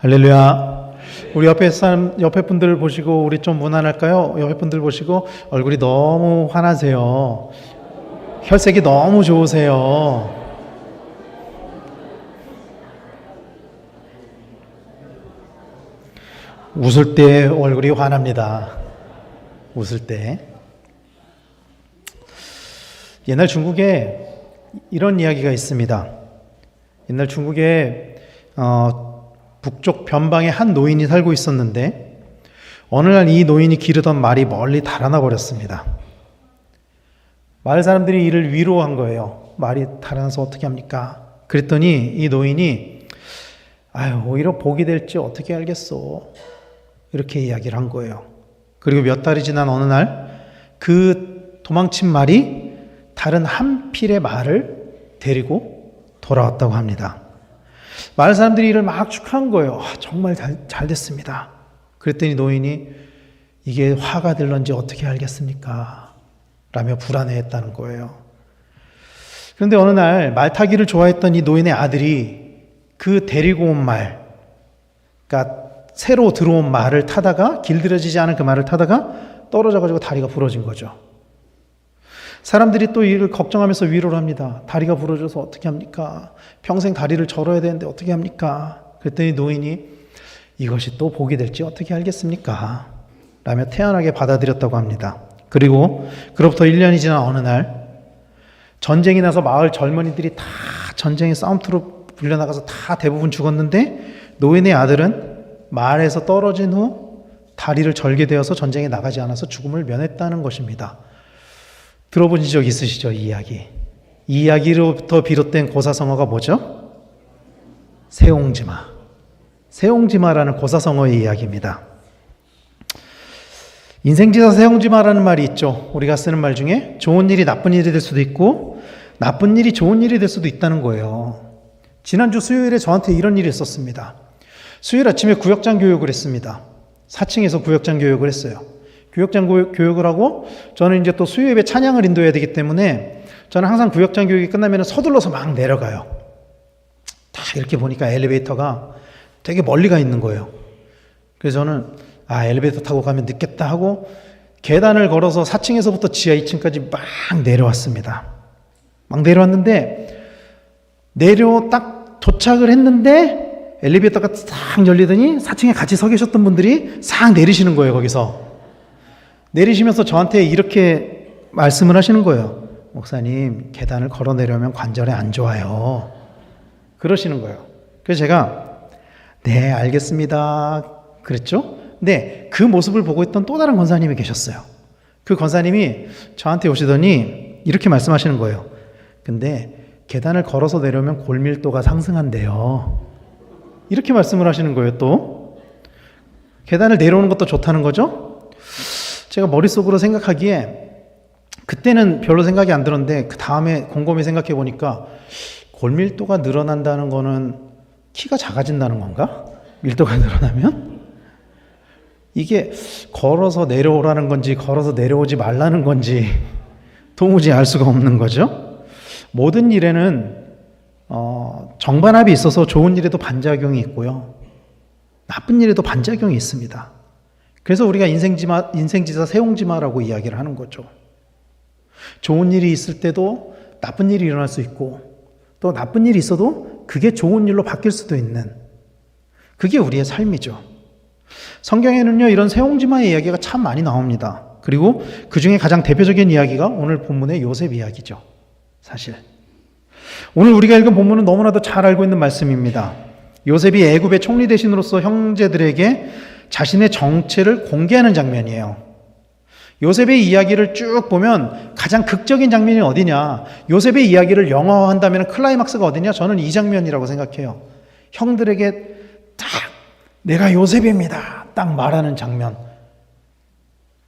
할렐루야. 우리 옆에 분들 보시고 우리 좀 무난할까요? 옆에 분들 보시고 얼굴이 너무 환하세요. 혈색이 너무 좋으세요. 웃을 때 얼굴이 환합니다. 웃을 때. 옛날 중국에 이런 이야기가 있습니다. 옛날 중국에 북쪽 변방에 한 노인이 살고 있었는데 어느 날 이 노인이 기르던 말이 멀리 달아나 버렸습니다. 마을 사람들이 이를 위로한 거예요. 말이 달아나서 어떻게 합니까? 그랬더니 이 노인이 오히려 복이 될지 어떻게 알겠어. 이렇게 이야기를 한 거예요. 그리고 몇 달이 지난 어느 날 그 도망친 말이 다른 한 필의 말을 데리고 돌아왔다고 합니다. 마을 사람들이 이를 막 축하한 거예요. 정말 잘 됐습니다. 그랬더니 노인이 이게 화가 될런지 어떻게 알겠습니까? 라며 불안해했다는 거예요. 그런데 어느 날 말 타기를 좋아했던 이 노인의 아들이 그 데리고 온 말, 그러니까 새로 들어온 말을 타다가 길들여지지 않은 그 말을 타다가 떨어져가지고 다리가 부러진 거죠. 사람들이 또 이를 걱정하면서 위로를 합니다. 다리가 부러져서 어떻게 합니까? 평생 다리를 절어야 되는데 어떻게 합니까? 그랬더니 노인이 이것이 또 복이 될지 어떻게 알겠습니까? 라며 태연하게 받아들였다고 합니다. 그리고 그로부터 1년이 지난 어느 날 전쟁이 나서 마을 젊은이들이 다 전쟁의 싸움터로 불려나가서 다 대부분 죽었는데 노인의 아들은 말에서 떨어진 후 다리를 절게 되어서 전쟁에 나가지 않아서 죽음을 면했다는 것입니다. 들어본 적 있으시죠? 이 이야기. 이 이야기로부터 비롯된 고사성어가 뭐죠? 세옹지마. 세옹지마라는 고사성어의 이야기입니다. 인생지사 세옹지마라는 말이 있죠. 우리가 쓰는 말 중에 좋은 일이 나쁜 일이 될 수도 있고 나쁜 일이 좋은 일이 될 수도 있다는 거예요. 지난주 수요일에 저한테 이런 일이 있었습니다. 수요일 아침에 구역장 교육을 했습니다. 4층에서 구역장 교육을 했어요. 구역장 교육을 하고 저는 이제 또 수요 예배 찬양을 인도해야 되기 때문에 저는 항상 구역장 교육이 끝나면 서둘러서 막 내려가요. 딱 이렇게 보니까 엘리베이터가 되게 멀리 가 있는 거예요. 그래서 저는 엘리베이터 타고 가면 늦겠다 하고 계단을 걸어서 4층에서부터 지하 2층까지 막 내려왔습니다. 막 내려왔는데 딱 도착을 했는데 엘리베이터가 싹 열리더니 4층에 같이 서 계셨던 분들이 싹 내리시는 거예요. 거기서 내리시면서 저한테 이렇게 말씀을 하시는 거예요. 목사님, 계단을 걸어 내려오면 관절에 안 좋아요. 그러시는 거예요. 그래서 제가 네, 알겠습니다. 그랬죠? 근데 그 모습을 보고 있던 또 다른 권사님이 계셨어요. 그 권사님이 저한테 오시더니 이렇게 말씀하시는 거예요. 근데 계단을 걸어서 내려오면 골밀도가 상승한대요. 이렇게 말씀을 하시는 거예요. 또 계단을 내려오는 것도 좋다는 거죠. 제가 머릿속으로 생각하기에 그때는 별로 생각이 안 들었는데 그 다음에 곰곰이 생각해 보니까 골밀도가 늘어난다는 거는 키가 작아진다는 건가? 밀도가 늘어나면? 이게 걸어서 내려오라는 건지 걸어서 내려오지 말라는 건지 도무지 알 수가 없는 거죠. 모든 일에는 정반합이 있어서 좋은 일에도 반작용이 있고요. 나쁜 일에도 반작용이 있습니다. 그래서 우리가 인생지사 세옹지마라고 이야기를 하는 거죠. 좋은 일이 있을 때도 나쁜 일이 일어날 수 있고 또 나쁜 일이 있어도 그게 좋은 일로 바뀔 수도 있는 그게 우리의 삶이죠. 성경에는요 이런 세옹지마의 이야기가 참 많이 나옵니다. 그리고 그 중에 가장 대표적인 이야기가 오늘 본문의 요셉 이야기죠. 사실 오늘 우리가 읽은 본문은 너무나도 잘 알고 있는 말씀입니다. 요셉이 애굽의 총리 대신으로서 형제들에게 자신의 정체를 공개하는 장면이에요. 요셉의 이야기를 쭉 보면 가장 극적인 장면이 어디냐? 요셉의 이야기를 영화화한다면 클라이막스가 어디냐? 저는 이 장면이라고 생각해요. 형들에게 딱 내가 요셉입니다. 딱 말하는 장면.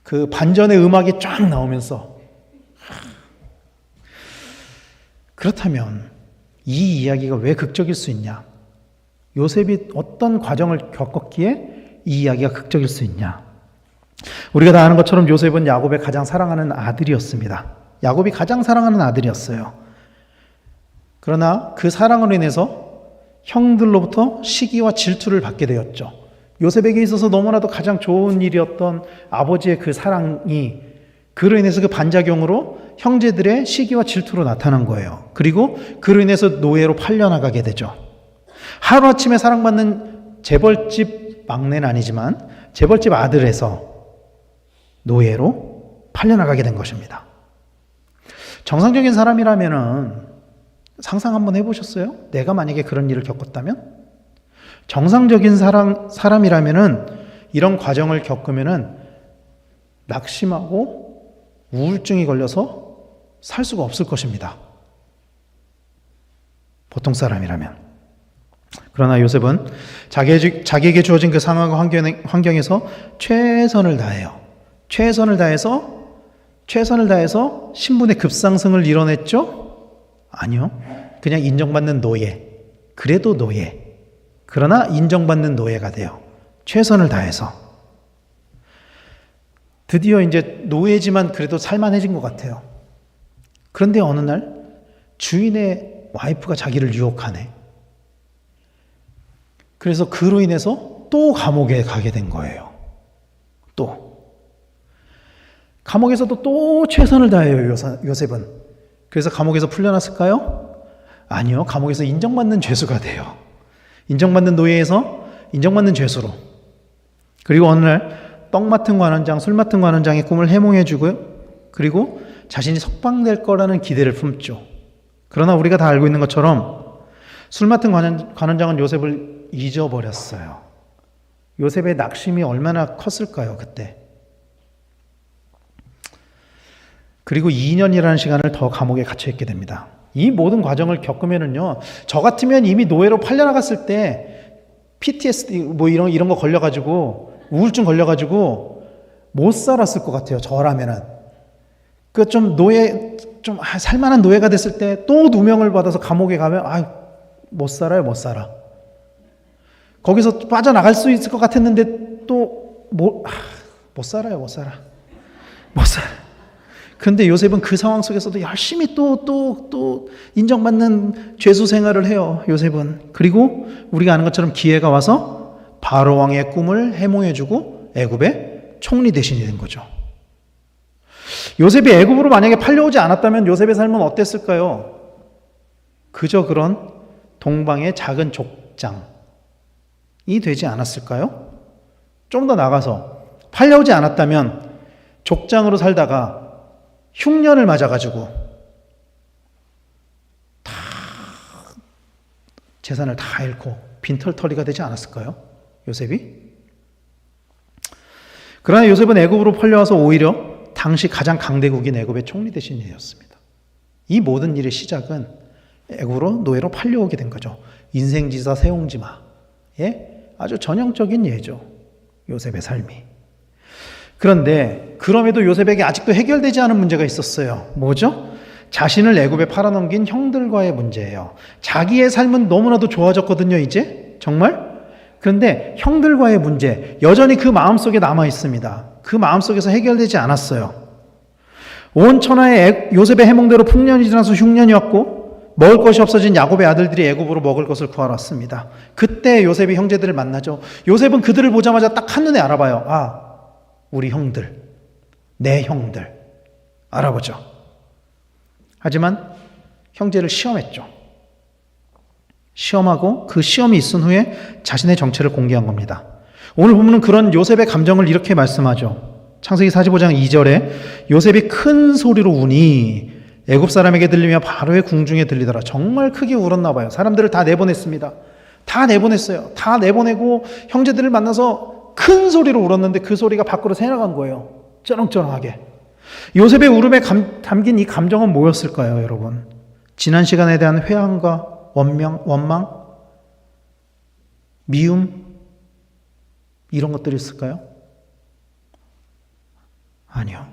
그 반전의 음악이 쫙 나오면서 그렇다면 이 이야기가 왜 극적일 수 있냐? 요셉이 어떤 과정을 겪었기에 이 이야기가 극적일 수 있냐? 우리가 다 아는 것처럼 요셉은 야곱의 가장 사랑하는 아들이었습니다. 야곱이 가장 사랑하는 아들이었어요. 그러나 그 사랑으로 인해서 형들로부터 시기와 질투를 받게 되었죠. 요셉에게 있어서 너무나도 가장 좋은 일이었던 아버지의 그 사랑이 그로 인해서 그 반작용으로 형제들의 시기와 질투로 나타난 거예요. 그리고 그로 인해서 노예로 팔려나가게 되죠. 하루아침에 사랑받는 재벌집 막내는 아니지만 재벌집 아들에서 노예로 팔려나가게 된 것입니다. 정상적인 사람이라면은 상상 한번 해보셨어요? 내가 만약에 그런 일을 겪었다면? 정상적인 사람이라면은 이런 과정을 겪으면은 낙심하고 우울증이 걸려서 살 수가 없을 것입니다. 보통 사람이라면. 그러나 요셉은 자기에게 주어진 그 상황과 환경에서 최선을 다해요. 최선을 다해서 신분의 급상승을 이뤄냈죠? 아니요. 그냥 인정받는 노예. 그래도 노예. 그러나 인정받는 노예가 돼요. 최선을 다해서. 드디어 이제 노예지만 그래도 살만해진 것 같아요. 그런데 어느 날 주인의 와이프가 자기를 유혹하네. 그래서 그로 인해서 또 감옥에 가게 된 거예요. 감옥에서도 또 최선을 다해요, 요셉은. 그래서 감옥에서 풀려났을까요? 아니요. 감옥에서 인정받는 죄수가 돼요. 인정받는 노예에서 인정받는 죄수로. 그리고 어느 날 떡 맡은 관원장, 술 맡은 관원장의 꿈을 해몽해 주고요. 그리고 자신이 석방될 거라는 기대를 품죠. 그러나 우리가 다 알고 있는 것처럼 술 맡은 관원장은 요셉을 잊어버렸어요. 요셉의 낙심이 얼마나 컸을까요, 그때. 그리고 2년이라는 시간을 더 감옥에 갇혀 있게 됩니다. 이 모든 과정을 겪으면은요, 저 같으면 이미 노예로 팔려나갔을 때 PTSD 뭐 이런 거 걸려가지고 우울증 걸려가지고 못 살았을 것 같아요. 저라면은 그 좀 살만한 노예가 됐을 때 또 누명을 받아서 감옥에 가면 못 살아요, 못 살아. 거기서 빠져나갈 수 있을 것 같았는데 또 못 살아요, 못 살아. 그런데 요셉은 그 상황 속에서도 열심히 또 인정받는 죄수 생활을 해요, 요셉은. 그리고 우리가 아는 것처럼 기회가 와서 바로 왕의 꿈을 해몽해주고 애굽의 총리 대신이 된 거죠. 요셉이 애굽으로 만약에 팔려오지 않았다면 요셉의 삶은 어땠을까요? 그저 그런 동방의 작은 족장이 되지 않았을까요? 좀 더 나가서 팔려오지 않았다면 족장으로 살다가 흉년을 맞아가지고 다 재산을 다 잃고 빈털터리가 되지 않았을까요? 요셉이? 그러나 요셉은 애굽으로 팔려와서 오히려 당시 가장 강대국인 애굽의 총리 대신이 되었습니다. 이 모든 일의 시작은 애굽으로 노예로 팔려오게 된 거죠. 인생지사 세옹지마의 아주 전형적인 예죠. 요셉의 삶이. 그런데 그럼에도 요셉에게 아직도 해결되지 않은 문제가 있었어요. 뭐죠? 자신을 애굽에 팔아넘긴 형들과의 문제예요. 자기의 삶은 너무나도 좋아졌거든요, 이제. 정말? 그런데 형들과의 문제, 여전히 그 마음속에 남아 있습니다. 그 마음속에서 해결되지 않았어요. 온 천하의 요셉의 해몽대로 풍년이 지나서 흉년이 왔고 먹을 것이 없어진 야곱의 아들들이 애굽으로 먹을 것을 구하러 왔습니다. 그때 요셉이 형제들을 만나죠. 요셉은 그들을 보자마자 딱 한눈에 알아봐요. 우리 형들, 내 형들 알아보죠. 하지만 형제를 시험했죠. 시험하고 그 시험이 있은 후에 자신의 정체를 공개한 겁니다. 오늘 보면 그런 요셉의 감정을 이렇게 말씀하죠. 창세기 45장 2절에 요셉이 큰 소리로 우니 애굽 사람에게 들리며 바로의 궁중에 들리더라. 정말 크게 울었나 봐요. 사람들을 다 내보냈습니다. 다 내보냈어요. 다 내보내고 형제들을 만나서 큰 소리로 울었는데 그 소리가 밖으로 새나간 거예요. 쩌렁쩌렁하게. 요셉의 울음에 담긴 이 감정은 뭐였을까요, 여러분? 지난 시간에 대한 회한과 원망, 미움, 이런 것들이 있을까요? 아니요.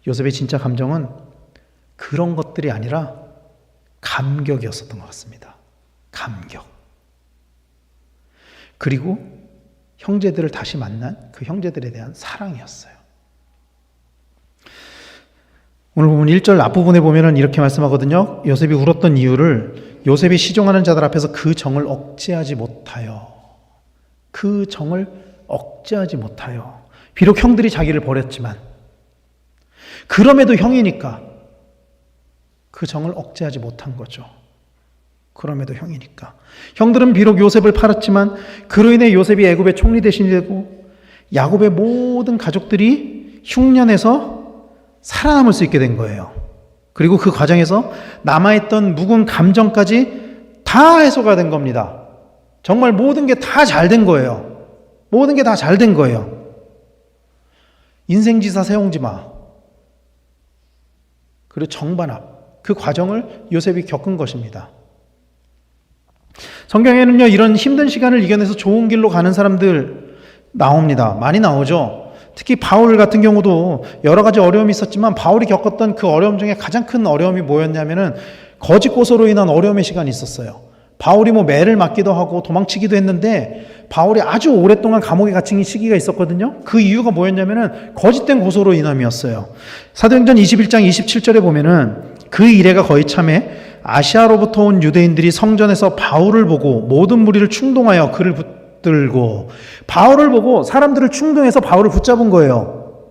요셉의 진짜 감정은 그런 것들이 아니라 감격이었었던 것 같습니다. 감격. 그리고 형제들을 다시 만난 그 형제들에 대한 사랑이었어요. 오늘 보면 1절 앞부분에 보면 이렇게 말씀하거든요. 요셉이 울었던 이유를 요셉이 시종하는 자들 앞에서 그 정을 억제하지 못하여, 그 정을 억제하지 못하여, 비록 형들이 자기를 버렸지만 그럼에도 형이니까 그 정을 억제하지 못한 거죠. 그럼에도 형이니까. 형들은 비록 요셉을 팔았지만 그로 인해 요셉이 애굽의 총리 대신이 되고 야곱의 모든 가족들이 흉년에서 살아남을 수 있게 된 거예요. 그리고 그 과정에서 남아있던 묵은 감정까지 다 해소가 된 겁니다. 정말 모든 게 다 잘 된 거예요. 모든 게 다 잘 된 거예요. 인생지사 세옹지마, 그리고 정반합, 그 과정을 요셉이 겪은 것입니다. 성경에는요, 이런 힘든 시간을 이겨내서 좋은 길로 가는 사람들 나옵니다. 많이 나오죠. 특히 바울 같은 경우도 여러 가지 어려움이 있었지만 바울이 겪었던 그 어려움 중에 가장 큰 어려움이 뭐였냐면은 거짓 고소로 인한 어려움의 시간이 있었어요. 바울이 매를 맞기도 하고 도망치기도 했는데 바울이 아주 오랫동안 감옥에 갇힌 시기가 있었거든요. 그 이유가 뭐였냐면은 거짓된 고소로 인함이었어요. 사도행전 21장 27절에 보면은 그 이래가 거의 참에 아시아로부터 온 유대인들이 성전에서 바울을 보고 모든 무리를 충동하여 그를 붙들고, 바울을 보고 사람들을 충동해서 바울을 붙잡은 거예요.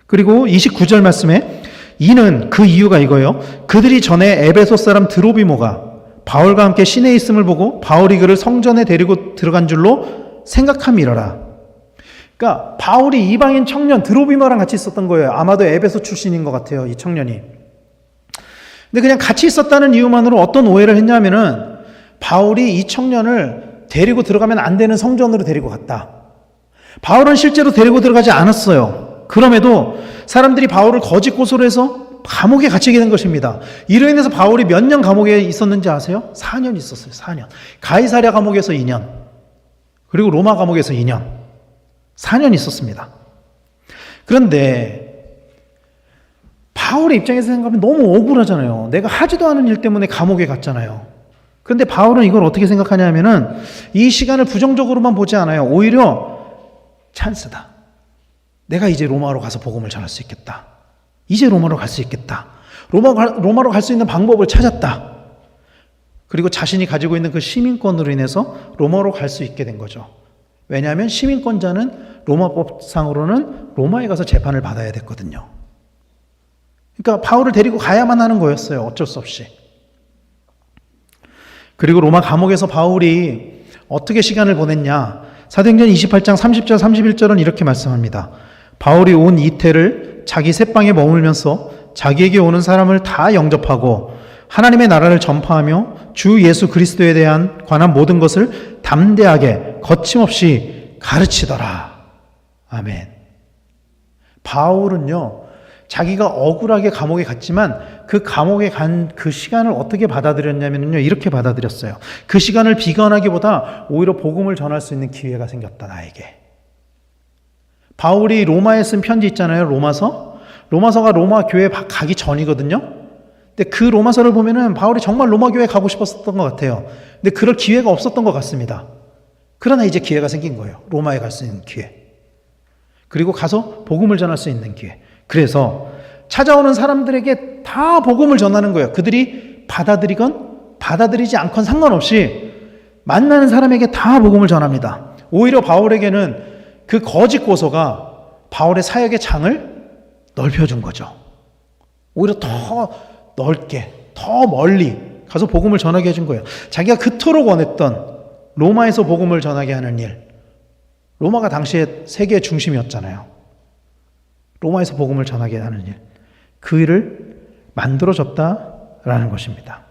그리고 29절 말씀에 이는 그 이유가 이거예요. 그들이 전에 에베소 사람 드로비모가 바울과 함께 시내에 있음을 보고 바울이 그를 성전에 데리고 들어간 줄로 생각함이러라. 그러니까 바울이 이방인 청년 드로비모랑 같이 있었던 거예요. 아마도 에베소 출신인 것 같아요, 이 청년이. 근데 그냥 같이 있었다는 이유만으로 어떤 오해를 했냐면은 바울이 이 청년을 데리고 들어가면 안 되는 성전으로 데리고 갔다. 바울은 실제로 데리고 들어가지 않았어요. 그럼에도 사람들이 바울을 거짓 고소로 해서 감옥에 갇히게 된 것입니다. 이로 인해서 바울이 몇 년 감옥에 있었는지 아세요? 4년 있었어요. 4년. 가이사랴 감옥에서 2년, 그리고 로마 감옥에서 2년, 4년 있었습니다. 그런데 바울의 입장에서 생각하면 너무 억울하잖아요. 내가 하지도 않은 일 때문에 감옥에 갔잖아요. 그런데 바울은 이걸 어떻게 생각하냐면은 이 시간을 부정적으로만 보지 않아요. 오히려 찬스다. 내가 이제 로마로 가서 복음을 전할 수 있겠다. 이제 로마로 갈 수 있겠다. 로마로 갈 수 있는 방법을 찾았다. 그리고 자신이 가지고 있는 그 시민권으로 인해서 로마로 갈 수 있게 된 거죠. 왜냐하면 시민권자는 로마법상으로는 로마에 가서 재판을 받아야 됐거든요. 그러니까 바울을 데리고 가야만 하는 거였어요. 어쩔 수 없이. 그리고 로마 감옥에서 바울이 어떻게 시간을 보냈냐. 사도행전 28장 30절 31절은 이렇게 말씀합니다. 바울이 온 이태를 자기 새방에 머물면서 자기에게 오는 사람을 다 영접하고 하나님의 나라를 전파하며 주 예수 그리스도에 대한 관한 모든 것을 담대하게 거침없이 가르치더라. 아멘. 바울은요, 자기가 억울하게 감옥에 갔지만 그 감옥에 간 그 시간을 어떻게 받아들였냐면요, 이렇게 받아들였어요. 그 시간을 비관하기보다 오히려 복음을 전할 수 있는 기회가 생겼다, 나에게. 바울이 로마에 쓴 편지 있잖아요, 로마서. 로마서가 로마 교회 가기 전이거든요. 근데 그 로마서를 보면은 바울이 정말 로마 교회 가고 싶었던 것 같아요. 근데 그럴 기회가 없었던 것 같습니다. 그러나 이제 기회가 생긴 거예요. 로마에 갈 수 있는 기회. 그리고 가서 복음을 전할 수 있는 기회. 그래서 찾아오는 사람들에게 다 복음을 전하는 거예요. 그들이 받아들이건 받아들이지 않건 상관없이 만나는 사람에게 다 복음을 전합니다. 오히려 바울에게는 그 거짓 고소가 바울의 사역의 장을 넓혀준 거죠. 오히려 더 넓게, 더 멀리 가서 복음을 전하게 해준 거예요. 자기가 그토록 원했던 로마에서 복음을 전하게 하는 일. 로마가 당시에 세계의 중심이었잖아요. 로마에서 복음을 전하게 하는 일. 그 일을 만들어줬다라는 것입니다.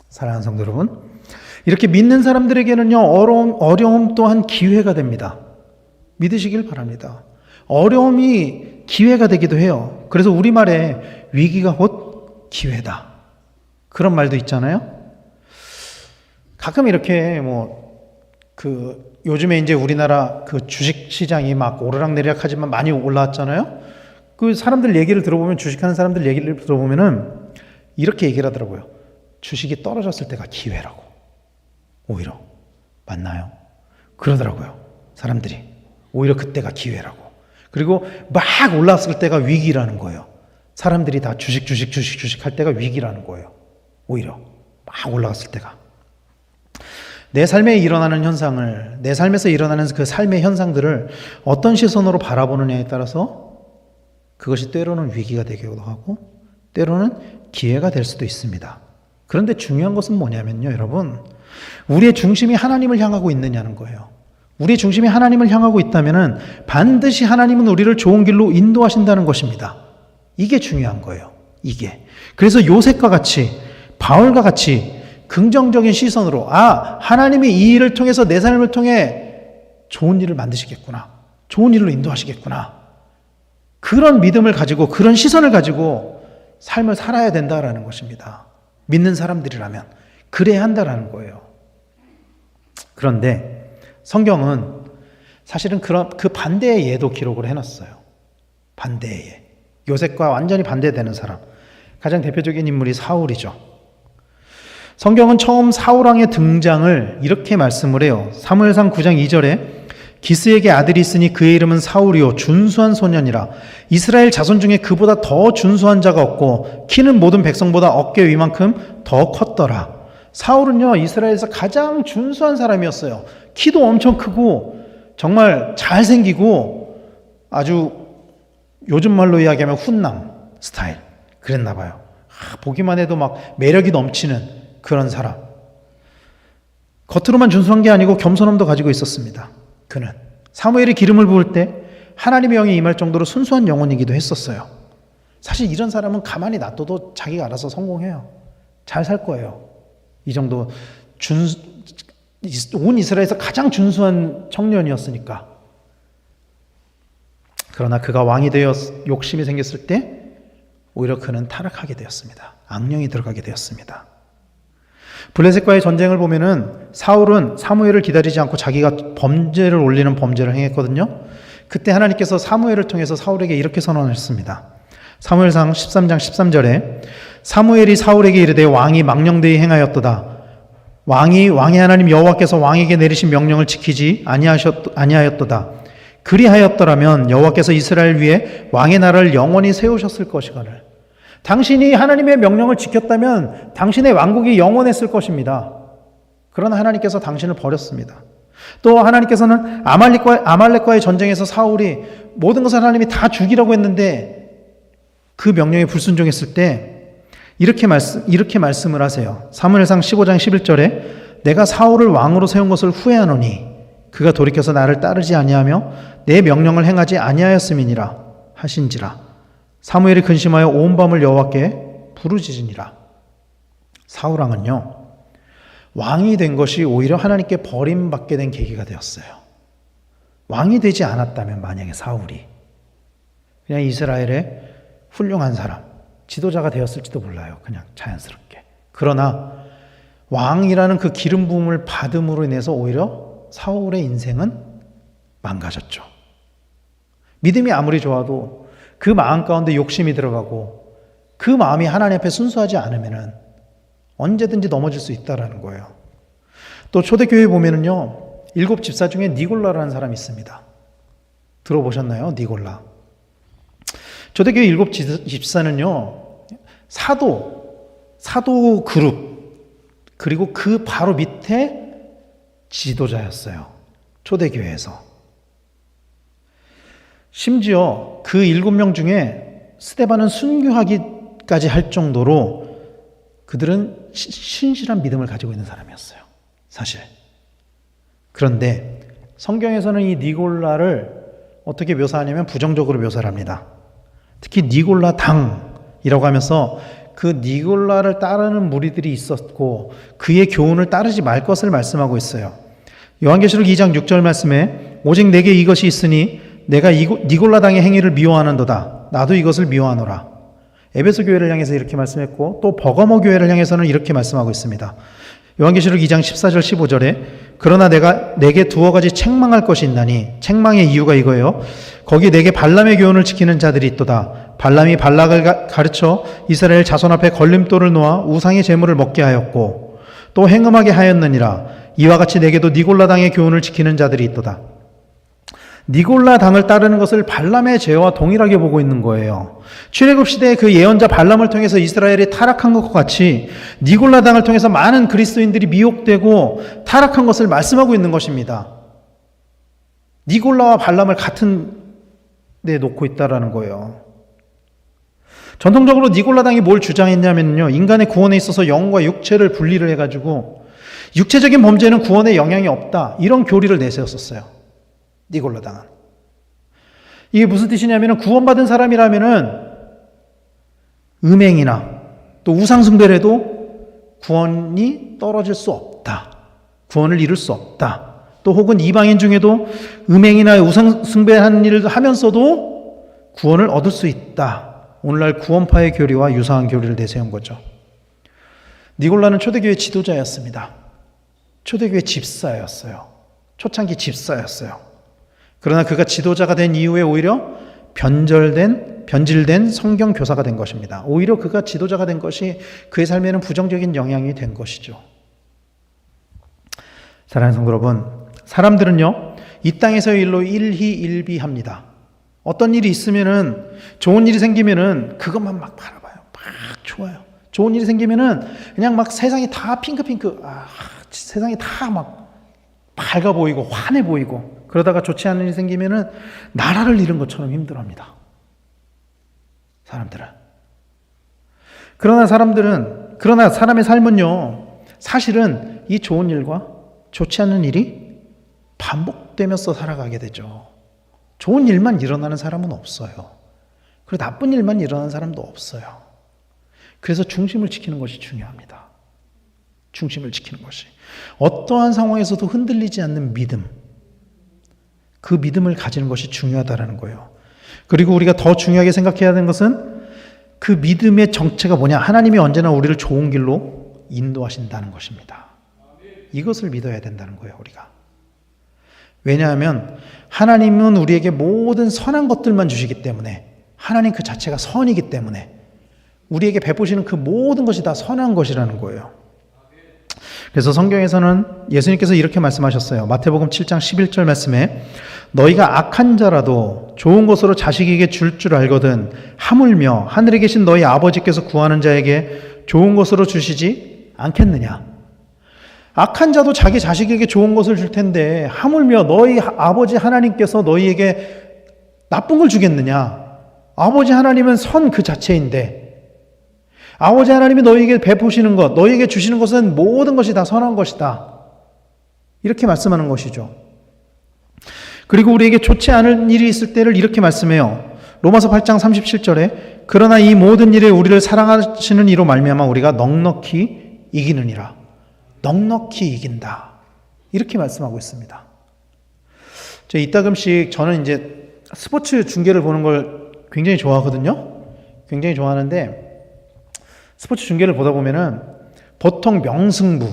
사랑하는 성도 여러분, 이렇게 믿는 사람들에게는요, 어려움 또한 기회가 됩니다. 믿으시길 바랍니다. 어려움이 기회가 되기도 해요. 그래서 우리말에 위기가 곧 기회다. 그런 말도 있잖아요. 가끔 이렇게 요즘에 이제 우리나라 그 주식 시장이 막 오르락내리락 하지만 많이 올라왔잖아요. 그 사람들 얘기를 들어보면, 주식하는 사람들 얘기를 들어보면은 이렇게 얘기를 하더라고요. 주식이 떨어졌을 때가 기회라고. 오히려. 맞나요? 그러더라고요. 사람들이. 오히려 그때가 기회라고. 그리고 막 올라왔을 때가 위기라는 거예요. 사람들이 다 주식 할 때가 위기라는 거예요. 오히려. 막 올라갔을 때가. 내 삶에 일어나는 현상을, 내 삶에서 일어나는 그 삶의 현상들을 어떤 시선으로 바라보느냐에 따라서 그것이 때로는 위기가 되기도 하고 때로는 기회가 될 수도 있습니다. 그런데 중요한 것은 뭐냐면요, 여러분. 우리의 중심이 하나님을 향하고 있느냐는 거예요. 우리의 중심이 하나님을 향하고 있다면 반드시 하나님은 우리를 좋은 길로 인도하신다는 것입니다. 이게 중요한 거예요. 이게. 그래서 요셉과 같이, 바울과 같이 긍정적인 시선으로 하나님이 이 일을 통해서 내 삶을 통해 좋은 일을 만드시겠구나. 좋은 일로 인도하시겠구나. 그런 믿음을 가지고 그런 시선을 가지고 삶을 살아야 된다라는 것입니다. 믿는 사람들이라면 그래야 한다라는 거예요. 그런데 성경은 사실은 그 반대의 예도 기록을 해놨어요. 반대의 예. 요셉과 완전히 반대되는 사람. 가장 대표적인 인물이 사울이죠. 성경은 처음 사울왕의 등장을 이렇게 말씀을 해요. 사무엘상 9장 2절에 기스에게 아들이 있으니 그의 이름은 사울이요 준수한 소년이라. 이스라엘 자손 중에 그보다 더 준수한 자가 없고 키는 모든 백성보다 어깨 위만큼 더 컸더라. 사울은요, 이스라엘에서 가장 준수한 사람이었어요. 키도 엄청 크고 정말 잘생기고 아주 요즘 말로 이야기하면 훈남 스타일 그랬나 봐요. 보기만 해도 막 매력이 넘치는 그런 사람. 겉으로만 준수한 게 아니고 겸손함도 가지고 있었습니다. 그는 사무엘이 기름을 부을 때 하나님의 영이 임할 정도로 순수한 영혼이기도 했었어요. 사실 이런 사람은 가만히 놔둬도 자기가 알아서 성공해요. 잘 살 거예요. 이 정도 온 이스라엘에서 가장 준수한 청년이었으니까. 그러나 그가 왕이 되어 욕심이 생겼을 때 오히려 그는 타락하게 되었습니다. 악령이 들어가게 되었습니다. 블레셋과의 전쟁을 보면은 사울은 사무엘을 기다리지 않고 자기가 범죄를 올리는 범죄를 행했거든요. 그때 하나님께서 사무엘을 통해서 사울에게 이렇게 선언했습니다. 사무엘상 13장 13절에 사무엘이 사울에게 이르되 왕이 망령되이 행하였도다. 왕의 하나님 여호와께서 왕에게 내리신 명령을 지키지 아니하였도다. 그리하였더라면 여호와께서 이스라엘 위에 왕의 나라를 영원히 세우셨을 것이거늘. 당신이 하나님의 명령을 지켰다면 당신의 왕국이 영원했을 것입니다. 그러나 하나님께서 당신을 버렸습니다. 또 하나님께서는 아말렉과의 전쟁에서 사울이 모든 것을 하나님이 다 죽이라고 했는데 그 명령에 불순종했을 때 이렇게 말씀을 하세요. 사무엘상 15장 11절에 내가 사울을 왕으로 세운 것을 후회하노니 그가 돌이켜서 나를 따르지 아니하며 내 명령을 행하지 아니하였음이니라 하신지라. 사무엘이 근심하여 온 밤을 여호와께 부르짖으니라. 사울왕은요, 왕이 된 것이 오히려 하나님께 버림받게 된 계기가 되었어요. 왕이 되지 않았다면 만약에 사울이 그냥 이스라엘의 훌륭한 사람, 지도자가 되었을지도 몰라요. 그냥 자연스럽게. 그러나 왕이라는 그 기름 부음을 받음으로 인해서 오히려 사울의 인생은 망가졌죠. 믿음이 아무리 좋아도 그 마음 가운데 욕심이 들어가고 그 마음이 하나님 앞에 순수하지 않으면 언제든지 넘어질 수 있다는 거예요. 또 초대교회에 보면은요, 7 집사 중에 니골라라는 사람이 있습니다. 들어보셨나요? 니골라. 초대교회 7 집사는요, 사도 그룹, 그리고 그 바로 밑에 지도자였어요. 초대교회에서. 심지어 그 7명 중에 스데반은 순교하기까지 할 정도로 그들은 신실한 믿음을 가지고 있는 사람이었어요. 사실. 그런데 성경에서는 이 니골라를 어떻게 묘사하냐면 부정적으로 묘사를 합니다. 특히 니골라 당이라고 하면서 그 니골라를 따르는 무리들이 있었고 그의 교훈을 따르지 말 것을 말씀하고 있어요. 요한계시록 2장 6절 말씀에 오직 내게 이것이 있으니 내가 니골라 당의 행위를 미워하는도다. 나도 이것을 미워하노라. 에베소 교회를 향해서 이렇게 말씀했고 또 버가모 교회를 향해서는 이렇게 말씀하고 있습니다. 요한계시록 2장 14절 15절에 그러나 내가 내게 두어 가지 책망할 것이 있나니 책망의 이유가 이거예요. 거기 내게 발람의 교훈을 지키는 자들이 있도다. 발람이 발락을 가르쳐 이스라엘 자손 앞에 걸림돌을 놓아 우상의 제물을 먹게 하였고 또 행음하게 하였느니라. 이와 같이 내게도 니골라 당의 교훈을 지키는 자들이 있도다. 니골라 당을 따르는 것을 발람의 죄와 동일하게 보고 있는 거예요. 출애굽 시대의 그 예언자 발람을 통해서 이스라엘이 타락한 것과 같이 니골라 당을 통해서 많은 그리스도인들이 미혹되고 타락한 것을 말씀하고 있는 것입니다. 니골라와 발람을 같은 데 놓고 있다라는 거예요. 전통적으로 니골라 당이 뭘 주장했냐면요, 인간의 구원에 있어서 영과 육체를 분리를 해가지고 육체적인 범죄는 구원에 영향이 없다, 이런 교리를 내세웠었어요. 니골라 당은. 이게 무슨 뜻이냐면 구원받은 사람이라면은 음행이나 또 우상숭배를 해도 구원이 떨어질 수 없다, 구원을 이룰 수 없다. 또 혹은 이방인 중에도 음행이나 우상숭배하는 일을 하면서도 구원을 얻을 수 있다. 오늘날 구원파의 교리와 유사한 교리를 내세운 거죠. 니골라는 초대교회 지도자였습니다. 초대교회 집사였어요. 초창기 집사였어요. 그러나 그가 지도자가 된 이후에 오히려 변질된 성경 교사가 된 것입니다. 오히려 그가 지도자가 된 것이 그의 삶에는 부정적인 영향이 된 것이죠. 사랑하는 성도 여러분, 사람들은요, 이 땅에서의 일로 일희일비합니다. 어떤 일이 있으면은, 좋은 일이 생기면은 그것만 막 바라봐요. 막 좋아요. 좋은 일이 생기면은 그냥 막 세상이 다 핑크핑크, 세상이 다 막 밝아 보이고 환해 보이고, 그러다가 좋지 않은 일이 생기면은 나라를 잃은 것처럼 힘들어합니다. 사람들은. 그러나 사람의 삶은요, 사실은 이 좋은 일과 좋지 않은 일이 반복되면서 살아가게 되죠. 좋은 일만 일어나는 사람은 없어요. 그리고 나쁜 일만 일어나는 사람도 없어요. 그래서 중심을 지키는 것이 중요합니다. 중심을 지키는 것이. 어떠한 상황에서도 흔들리지 않는 믿음, 그 믿음을 가지는 것이 중요하다는 거예요. 그리고 우리가 더 중요하게 생각해야 하는 것은 그 믿음의 정체가 뭐냐? 하나님이 언제나 우리를 좋은 길로 인도하신다는 것입니다. 이것을 믿어야 된다는 거예요, 우리가. 왜냐하면 하나님은 우리에게 모든 선한 것들만 주시기 때문에, 하나님 그 자체가 선이기 때문에 우리에게 베푸시는 그 모든 것이 다 선한 것이라는 거예요. 그래서 성경에서는 예수님께서 이렇게 말씀하셨어요. 마태복음 7장 11절 말씀에 너희가 악한 자라도 좋은 것으로 자식에게 줄 줄 알거든 하물며 하늘에 계신 너희 아버지께서 구하는 자에게 좋은 것으로 주시지 않겠느냐. 악한 자도 자기 자식에게 좋은 것을 줄 텐데 하물며 너희 아버지 하나님께서 너희에게 나쁜 걸 주겠느냐. 아버지 하나님은 선 그 자체인데, 아버지 하나님이 너희에게 베푸시는 것, 너희에게 주시는 것은 모든 것이 다 선한 것이다. 이렇게 말씀하는 것이죠. 그리고 우리에게 좋지 않은 일이 있을 때를 이렇게 말씀해요. 로마서 8장 37절에 그러나 이 모든 일에 우리를 사랑하시는 이로 말미암아 우리가 넉넉히 이기느니라. 넉넉히 이긴다. 이렇게 말씀하고 있습니다. 이따금씩 저는 이제 스포츠 중계를 보는 걸 굉장히 좋아하거든요. 굉장히 좋아하는데 스포츠 중계를 보다 보면은 보통 명승부,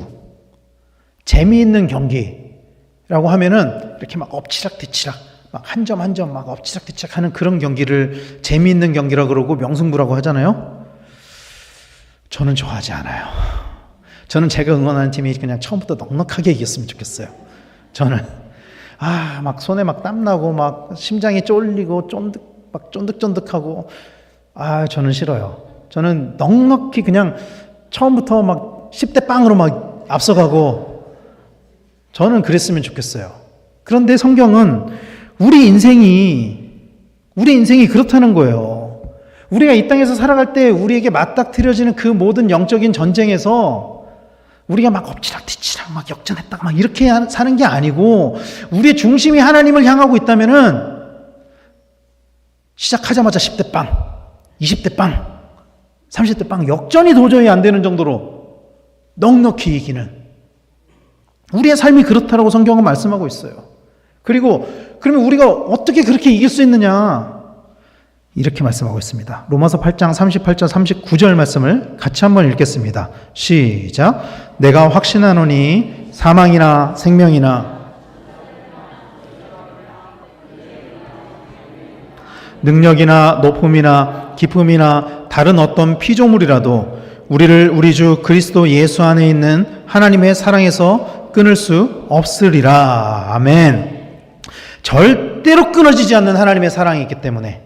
재미있는 경기라고 하면은 이렇게 막 엎치락뒤치락, 막 한 점 한 점 막 엎치락뒤치락 하는 그런 경기를 재미있는 경기라고 그러고 명승부라고 하잖아요. 저는 좋아하지 않아요. 저는 제가 응원하는 팀이 그냥 처음부터 넉넉하게 이겼으면 좋겠어요. 저는 막 손에 막 땀나고 막 심장이 쫄리고 쫀득쫀득하고 저는 싫어요. 저는 넉넉히 그냥 처음부터 막 10대 빵으로 막 앞서가고 저는 그랬으면 좋겠어요. 그런데 성경은 우리 인생이 그렇다는 거예요. 우리가 이 땅에서 살아갈 때 우리에게 맞닥뜨려지는 그 모든 영적인 전쟁에서 우리가 막 엎치락뒤치락 막 역전했다가 막 이렇게 사는 게 아니고, 우리의 중심이 하나님을 향하고 있다면은 시작하자마자 10대 빵, 20대 빵, 30대 빵 역전이 도저히 안 되는 정도로 넉넉히 이기는 우리의 삶이 그렇다라고 성경은 말씀하고 있어요. 그리고 그러면 우리가 어떻게 그렇게 이길 수 있느냐? 이렇게 말씀하고 있습니다. 로마서 8장 38절 39절 말씀을 같이 한번 읽겠습니다. 시작. 내가 확신하노니 사망이나 생명이나 능력이나 높음이나 깊음이나 다른 어떤 피조물이라도 우리를 우리 주 그리스도 예수 안에 있는 하나님의 사랑에서 끊을 수 없으리라. 아멘. 절대로 끊어지지 않는 하나님의 사랑이 있기 때문에,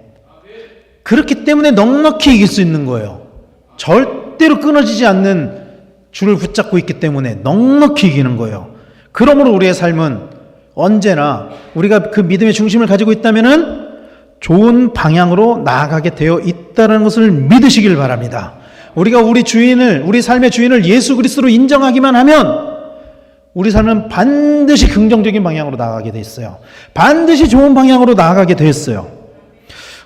그렇기 때문에 넉넉히 이길 수 있는 거예요. 절대로 끊어지지 않는 줄을 붙잡고 있기 때문에 넉넉히 이기는 거예요. 그러므로 우리의 삶은 언제나 우리가 그 믿음의 중심을 가지고 있다면은 좋은 방향으로 나아가게 되어 있다는 것을 믿으시길 바랍니다. 우리가 우리 삶의 주인을 예수 그리스도로 인정하기만 하면 우리 삶은 반드시 긍정적인 방향으로 나아가게 돼 있어요. 반드시 좋은 방향으로 나아가게 돼 있어요.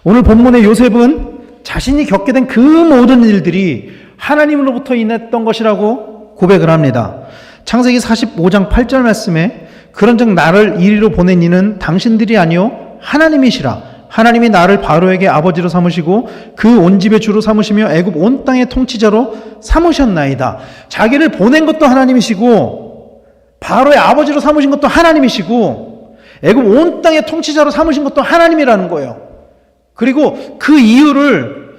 오늘 본문의 요셉은 자신이 겪게 된 그 모든 일들이 하나님으로부터 인했던 것이라고 고백을 합니다. 창세기 45장 8절 말씀에 그런즉 나를 이리로 보낸 이는 당신들이 아니요 하나님이시라. 하나님이 나를 바로에게 아버지로 삼으시고 그 온 집의 주로 삼으시며 애굽 온 땅의 통치자로 삼으셨나이다. 자기를 보낸 것도 하나님이시고 바로의 아버지로 삼으신 것도 하나님이시고 애굽 온 땅의 통치자로 삼으신 것도 하나님이라는 거예요. 그리고 그 이유를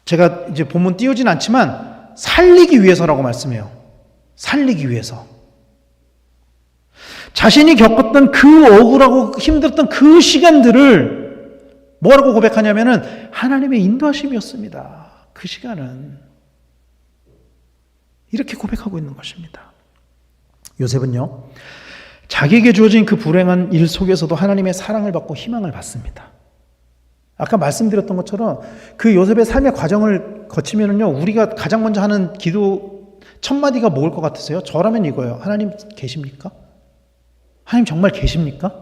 제가 이제 본문 띄우진 않지만 살리기 위해서라고 말씀해요. 살리기 위해서. 자신이 겪었던 그 억울하고 힘들었던 그 시간들을 뭐라고 고백하냐면은 하나님의 인도하심이었습니다. 그 시간은. 이렇게 고백하고 있는 것입니다. 요셉은요, 자기에게 주어진 그 불행한 일 속에서도 하나님의 사랑을 받고 희망을 받습니다. 아까 말씀드렸던 것처럼 그 요셉의 삶의 과정을 거치면은요, 우리가 가장 먼저 하는 기도 첫 마디가 뭐일 것 같으세요? 저라면 이거예요. 하나님 계십니까? 하나님 정말 계십니까?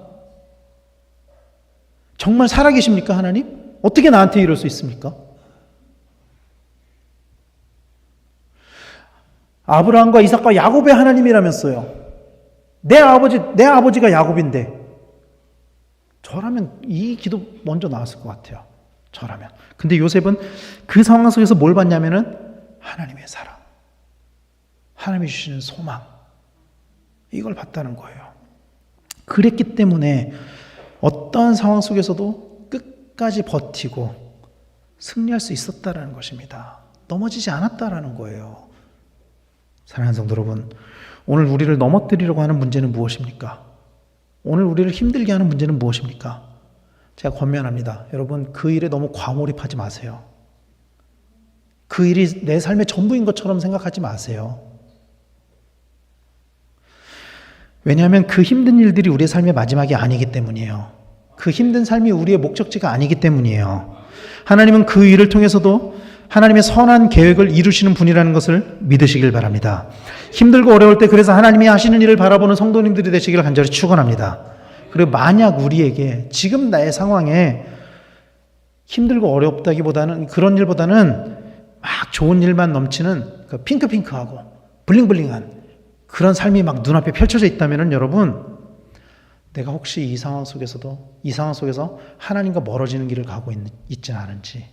정말 살아계십니까, 하나님? 어떻게 나한테 이럴 수 있습니까? 아브라함과 이삭과 야곱의 하나님이라면서요. 내 아버지가 야곱인데 저라면 이 기도 먼저 나왔을 것 같아요. 저라면. 근데 요셉은 그 상황 속에서 뭘 봤냐면은 하나님의 사랑, 하나님이 주시는 소망, 이걸 봤다는 거예요. 그랬기 때문에 어떤 상황 속에서도 끝까지 버티고 승리할 수 있었다라는 것입니다. 넘어지지 않았다라는 거예요. 사랑하는 성도 여러분, 오늘 우리를 넘어뜨리려고 하는 문제는 무엇입니까? 오늘 우리를 힘들게 하는 문제는 무엇입니까? 제가 권면합니다. 여러분, 그 일에 너무 과몰입하지 마세요. 그 일이 내 삶의 전부인 것처럼 생각하지 마세요. 왜냐하면 그 힘든 일들이 우리의 삶의 마지막이 아니기 때문이에요. 그 힘든 삶이 우리의 목적지가 아니기 때문이에요. 하나님은 그 일을 통해서도 하나님의 선한 계획을 이루시는 분이라는 것을 믿으시길 바랍니다. 힘들고 어려울 때 그래서 하나님이 하시는 일을 바라보는 성도님들이 되시기를 간절히 축원합니다. 그리고 만약 우리에게 지금 나의 상황에 힘들고 어렵다기보다는 그런 일보다는 막 좋은 일만 넘치는 그 핑크핑크하고 블링블링한 그런 삶이 막 눈앞에 펼쳐져 있다면 여러분, 내가 혹시 이 상황 속에서 하나님과 멀어지는 길을 가고 있지는 않은지,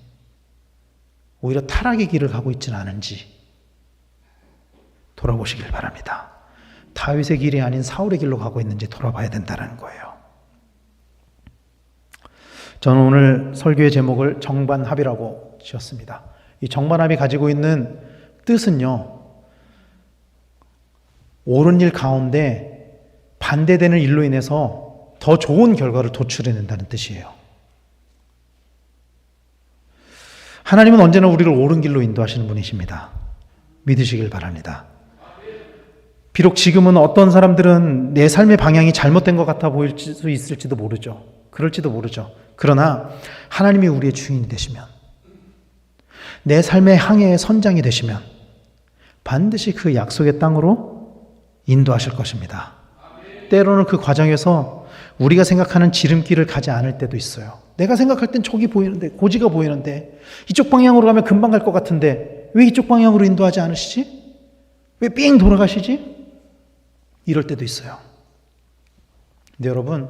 오히려 타락의 길을 가고 있지는 않은지 돌아보시길 바랍니다. 다윗의 길이 아닌 사울의 길로 가고 있는지 돌아봐야 된다는 거예요. 저는 오늘 설교의 제목을 정반합이라고 지었습니다. 이 정반합이 가지고 있는 뜻은요, 옳은 일 가운데 반대되는 일로 인해서 더 좋은 결과를 도출해낸다는 뜻이에요. 하나님은 언제나 우리를 옳은 길로 인도하시는 분이십니다. 믿으시길 바랍니다. 비록 지금은 어떤 사람들은 내 삶의 방향이 잘못된 것 같아 보일 수 있을지도 모르죠. 그럴지도 모르죠. 그러나 하나님이 우리의 주인이 되시면, 내 삶의 항해의 선장이 되시면 반드시 그 약속의 땅으로 인도하실 것입니다. 때로는 그 과정에서 우리가 생각하는 지름길을 가지 않을 때도 있어요. 내가 생각할 땐 촉이 보이는데, 고지가 보이는데, 이쪽 방향으로 가면 금방 갈 것 같은데 왜 이쪽 방향으로 인도하지 않으시지? 왜 삥 돌아가시지? 이럴 때도 있어요. 근데 여러분,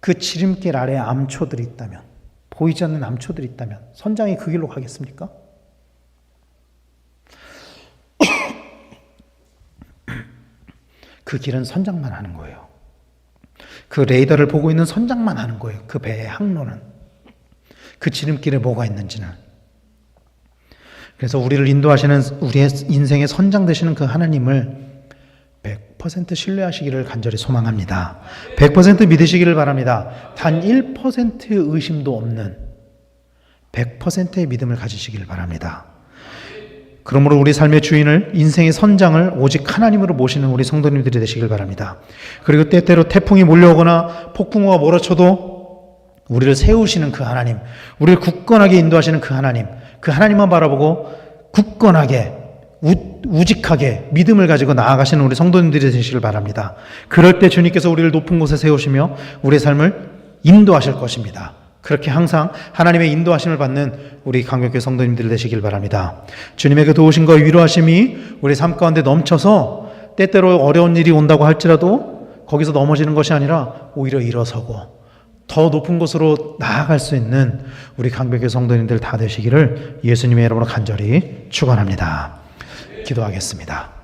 그 지름길 아래에 암초들이 있다면, 보이지 않는 암초들이 있다면 선장이 그 길로 가겠습니까? 그 길은 선장만 하는 거예요. 그 레이더를 보고 있는 선장만 하는 거예요. 그 배의 항로는. 그 지름길에 뭐가 있는지는. 그래서 우리를 인도하시는, 우리의 인생의 선장 되시는 그 하나님을 100% 신뢰하시기를 간절히 소망합니다. 100% 믿으시기를 바랍니다. 단 1%의 의심도 없는 100%의 믿음을 가지시기를 바랍니다. 그러므로 우리 삶의 주인을, 인생의 선장을 오직 하나님으로 모시는 우리 성도님들이 되시길 바랍니다. 그리고 때때로 태풍이 몰려오거나 폭풍우가 몰아쳐도 우리를 세우시는 그 하나님, 우리를 굳건하게 인도하시는 그 하나님만 바라보고 굳건하게 우직하게 믿음을 가지고 나아가시는 우리 성도님들이 되시길 바랍니다. 그럴 때 주님께서 우리를 높은 곳에 세우시며 우리의 삶을 인도하실 것입니다. 그렇게 항상 하나님의 인도하심을 받는 우리 강변교회 성도님들 되시길 바랍니다. 주님의 그 도우심과 위로하심이 우리 삶 가운데 넘쳐서 때때로 어려운 일이 온다고 할지라도 거기서 넘어지는 것이 아니라 오히려 일어서고 더 높은 곳으로 나아갈 수 있는 우리 강변교회 성도님들 다 되시기를 예수님의 이름으로 간절히 축원합니다. 기도하겠습니다.